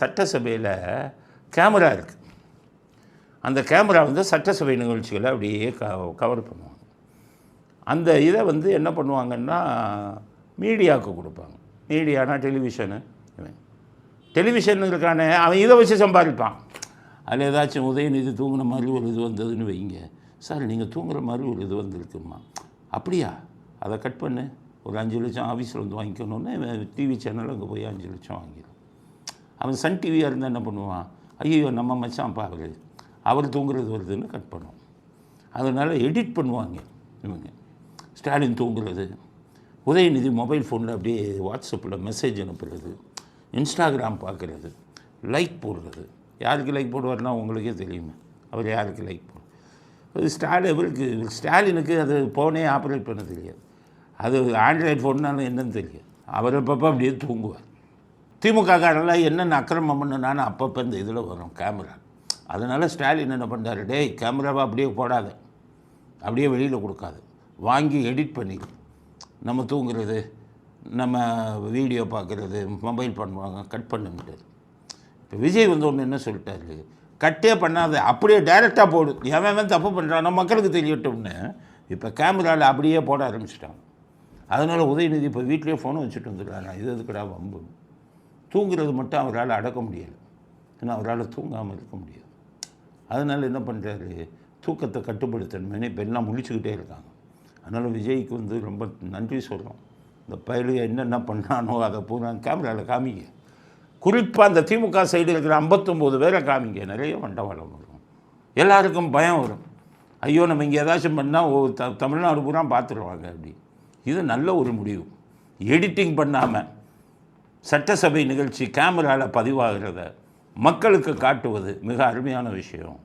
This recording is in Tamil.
சட்டசபையில் கேமரா இருக்குது. அந்த கேமரா வந்து சட்டசபை நிகழ்ச்சிகளை அப்படியே கவர் பண்ணுவாங்க. அந்த இதை வந்து என்ன பண்ணுவாங்கன்னா மீடியாவுக்கு கொடுப்பாங்க. மீடியானா டெலிவிஷனுக்கான அவன் இதை வச்சு சம்பாதிப்பான். அதில் ஏதாச்சும் உதயநிதி தூங்குன மாதிரி ஒரு இது வந்ததுன்னு வைங்க, சார் நீங்கள் தூங்குற மாதிரி ஒரு இது வந்துருக்குமா, அப்படியா, அதை கட் பண்ணு, ஒரு 5 லட்சம் ஆஃபீஸில் வந்து வாங்கிக்கணுன்னு டிவி சேனல் அங்கே போய் 5 லட்சம் வாங்கிடும். அவன் சன் டிவியாக இருந்தால் என்ன பண்ணுவான், ஐயோ நம்ம மச்சான் பாரு அவர் தூங்குறது வருதுன்னு கட் பண்ணுவோம். அதனால் எடிட் பண்ணுவாங்க இவங்க. ஸ்டாலின் தூங்குறது, உதயநிதி மொபைல் ஃபோனில் அப்படியே வாட்ஸ்அப்பில் மெசேஜ் அனுப்புறது, இன்ஸ்டாகிராம் பார்க்குறது, லைக் போடுறது. யாருக்கு லைக் போடுவார்னா உங்களுக்கே தெரியுமே, அவர் யாருக்கு லைக் போடுவார். ஸ்டாலினுக்கு அது ஃபோனே ஆப்ரேட் பண்ண தெரியாது. அது ஆண்ட்ராய்டு ஃபோன்னாலும் என்னன்னு தெரியாது. அவர் அப்பப்போ அப்படியே தூங்குவார். திமுக காரெல்லாம் என்னென்ன அக்கிரமம் பண்ணுனான்னு அப்பப்போ இந்த இதில் வரும் கேமரா. அதனால் ஸ்டாலின் என்ன பண்ணுறாரு, டேய் கேமராவை அப்படியே போடாத, அப்படியே வெளியில் கொடுக்காது, வாங்கி எடிட் பண்ணிடு. நம்ம தூங்குறது, நம்ம வீடியோ பார்க்குறது, மொபைல் பண்ணுவாங்க, கட் பண்ணுட்டார். இப்போ விஜய் வந்து ஒன்று என்ன சொல்லிட்டாரு, கட்டே பண்ணாத, அப்படியே டைரெக்டாக போடு, எவன் தப்பு பண்ணுறானோ மக்களுக்கு தெரியட்டும்னு இப்போ கேமராவில் அப்படியே போட ஆரம்பிச்சிட்டாங்க. அதனால் உதயநிதி இப்போ வீட்லேயே ஃபோனை வச்சுட்டு வந்துடுறாங்க. இது எதுக்குடா வம்பு, தூங்குறது மட்டும் அவரால் அடக்க முடியலை, ஏன்னா அவரால் தூங்காமல் இருக்க முடியாது. அதனால் என்ன பண்ணுறாரு, தூக்கத்தை கட்டுப்படுத்தணுமே இப்போ எல்லாம் முழிச்சுக்கிட்டே இருக்காங்க. அதனால் விஜய்க்கு வந்து ரொம்ப நன்றி சொல்கிறோம். இந்த பயிலுக என்னென்ன பண்ணானோ அதை பூரா கேமராவில் காமிங்க. குறிப்பாக அந்த திமுக சைடு இருக்கிற 59 பேரை காமிங்க. நிறைய மண்டவாளம் வரும், எல்லாருக்கும் பயம் வரும். ஐயோ நம்ம இங்கே ஏதாச்சும் பண்ணால் தமிழ்நாடு பூரா பார்த்துருவாங்க. அப்படி இது நல்ல ஒரு முடிவு. எடிட்டிங் பண்ணாமல் சட்டசபை நிகழ்ச்சி கேமராவில் பதிவாகிறத மக்களுக்கு காட்டுவது மிக அருமையான விஷயம்.